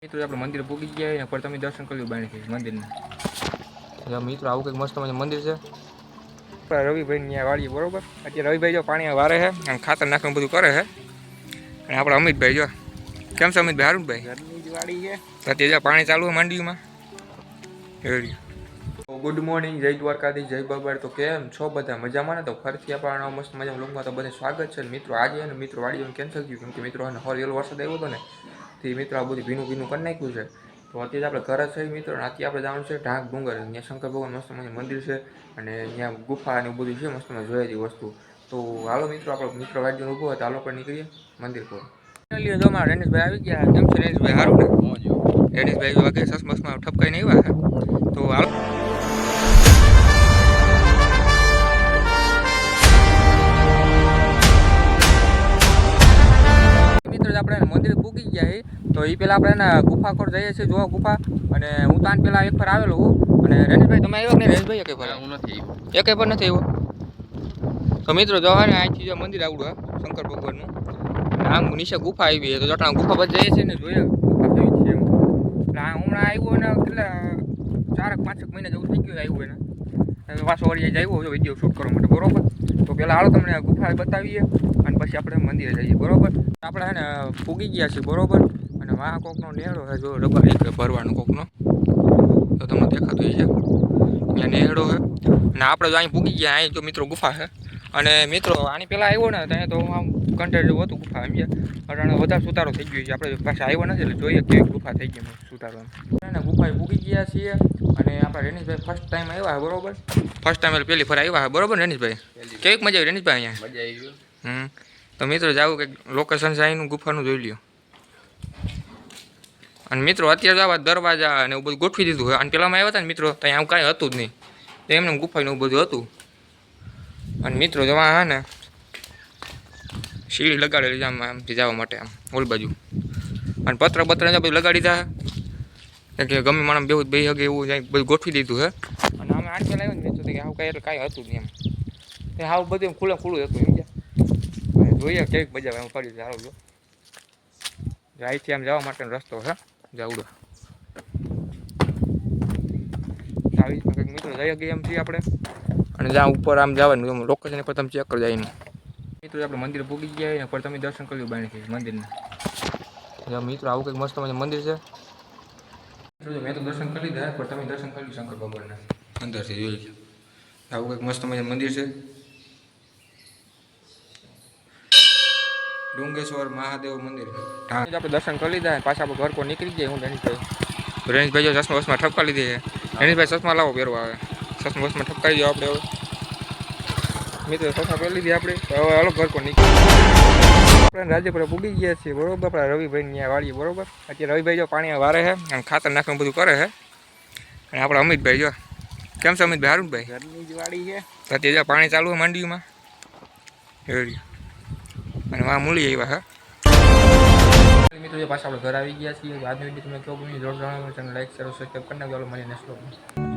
મિત્રો આપણે મંદિર પૂગી ગયા ને પર તમે દર્શન કર્યું બાણી મંદિરના મિત્રો આવું કંઈક મસ્ત મંદિર છે રવિભાઈ ત્યાં વાળીએ બરોબર અત્યારે રવિભાઈ જો પાણી વારે છે અને ખાતર નાખવાનું બધું કરે છે અને આપણે અમિતભાઈ જો કેમ છે અમિતભાઈ હારુનભાઈ ઘરની જ વાડી છે અત્યારે જો પાણી ચાલુ છે માંડવીમાં ગુડ મોર્નિંગ જય દ્વારકાધીશ જય બાબર તો કેમ છો બધા મજામાં ને તો ફરીથી આપણા મસ્ત મજામાં લોકમાં તો બધા સ્વાગત છે મિત્રો આજે ને મિત્રો વાડીઓને કેન્સલ થયું કેમ કે મિત્રો હોલ વરસાદ આવ્યો હતો ને તે મિત્રો આ બધું ભીનું કરી નાખ્યું છે તો અત્યારે આપણે ઘર જ છે મિત્રો અને અત્યારે આપણે જવાનું છે ઢાંક ડુંગર ત્યાં શંકર ભગવાન મસ્ત મંદિર છે અને ત્યાં ગુફા અને બધું છે મસ્ત જોઈ હતી વસ્તુ તો હાલો મિત્રો આપણો મિત્ર વાડીઓ ઊભો હતો હાલો પર નીકળીએ મંદિર પર જો મારા રેણેશભાઈ આવી ગયા કેમ છે રેણેશભાઈ સારું ને રેણેશભાઈ વાગે સસમસમાં ઠપકાઈ નહીં આવ્યા તો હાલો આપણે મંદિર પૂકી ગયા તો એ પેલા આપણે એના ગુફા ખોર જઈએ છીએ જોવા ગુફા અને હું તાન પેલા એક વાર આવેલો હું અને રેણેશભાઈ તમે આવ્યો ને રેણેશભાઈ એક વાર હું નથી આવ્યો એક પર નથી આવ્યો તો મિત્રો જવા ને અહીંથી જો મંદિર આવડું શંકર ભગવાનનું આમ નીચે ગુફા આવી તો જટા ગુફા પર જઈએ છીએ ને જોઈએ ગુફા કેવી છે એમ હમણાં આવ્યો ને કેટલા 4-5 મહિના જેવું થઈ ગયું આવ્યું એને પાછો વળી આવ્યો વિડીયો શૂટ કરવા માટે બરોબર તો પેલા હાલો તમને ગુફા બતાવીએ અને પછી આપણે મંદિરે જઈએ બરોબર આપણે હે ને પૂગી ગયા છીએ બરોબર અને વાહ કોકનો નેહડો છે જો રબારી કે ભરવાનો કોકનો તો તમને દેખાતું છે ત્યાં નેહડો છે અને આપણે જો અહીં પૂગી ગયા અહીં જો મિત્રો ગુફા છે અને મિત્રો આની પહેલાં આવ્યો ને ત્યાં તો આમ કન્ટેન્ટ જેવું હતું ગુફા એમ અટાણે વધારે સુધારો થઈ ગયો છે આપણે પાછા આવ્યો નથી એટલે જોઈએ કેવી ગુફા થઈ ગઈ સુધારો એમ ગુફાએ પૂગી ગયા છીએ અને આપણા રેણેશભાઈ ફર્સ્ટ ટાઈમ આવ્યા બરોબર ફર્સ્ટ ટાઈમ એટલે પહેલી ફર આવ્યા બરોબર રેણેશભાઈ કેવીક મજા આવી રેણેશભાઈ અહીંયા મજા આવી તો મિત્રો જાવું કે લોકેશન છે અહીંનું ગુફાનું જોઈ લ્યો અને મિત્રો અત્યારે આવા દરવાજા અને એવું બધું ગોઠવી દીધું હોય અને પેલામાં આવ્યા હતા ને મિત્રો ત્યાં આવું કાંઈ હતું જ નહીં તો એમને ગુફાનું એવું બધું હતું અને મિત્રો જવા હા ને સીડી લગાડેલી આમ આમથી જવા માટે આમ ઓલ બાજુ અને પત્ર બધું લગાડી દીધા કે ગમે માણસ બે હગે એવું બધું ગોઠવી દીધું હે અને અમે આઠ પેલા આવ્યો ને મિત્રો કે આવું કાંઈ એટલે કાંઈ હતું નહીં એમ આવું બધું ખુલ્લું હતું એમ જોઈએ કેવીક મજા આવે હું ફરી સારું જો અહીંથી આમ જવા માટેનો રસ્તો છે જાવડો આવી કંઈક મિત્રો જઈ ગયા એમ છીએ આપણે અને જ્યાં ઉપર આમ જવાનું લોકેશન પર તમે ચેક કરી જાય મિત્રો આપણે મંદિર પૂગી ગયા ને પર તમે દર્શન કર્યું બાણીથી મંદિરના મિત્રો આવું કંઈક મસ્ત મંદિર છે મેં તો દર્શન કરી લીધા પણ તમે દર્શન કર્યું શંકર ભગવાનના અંદરથી જોઈ આવું કંઈક મસ્ત મંદિર છે ડુંગેશ્વર મહાદેવ મંદિર આપણે દર્શન કરી લીધા પાછા આપણે ઘર પર નીકળી જાય હું રેણેશભાઈ જો ચશ્મા બસમાં ઠપકા લીધી છે રેણેશભાઈ ચશ્મા લાવો પહેરવા આવે ચશ્મા બસમાં ઠપકાઈ જાઓ આપણે હવે મિત્રો ચશ્મા પહેરી લીધી આપણે હવે હાલો ઘર પર નીકળી આપણે રાજ્યપુરા પૂગી ગયા છીએ બરોબર આપણા રવિભાઈ ત્યાં વાળીએ બરોબર અત્યારે રવિભાઈ જો પાણી વારે છે અને ખાતર નાખવાનું બધું કરે છે અને આપણા અમિતભાઈ જો કેમ છે અમિતભાઈ હારુનભાઈ ઘરની જ વાડી છે અત્યારે જો પાણી ચાલુ છે માંડવીમાં અને વાં મૂલી આવ્યા હા મિત્રો પાછા આપણે ઘર આવી ગયા છીએ આજનો વિડીયો તમે કેવો ગમ્યો જરૂર જણાવો ચેનલ લાઈક શેર સબસ્ક્રાઈબ કરી નાખજો મને નેક્સ્ટ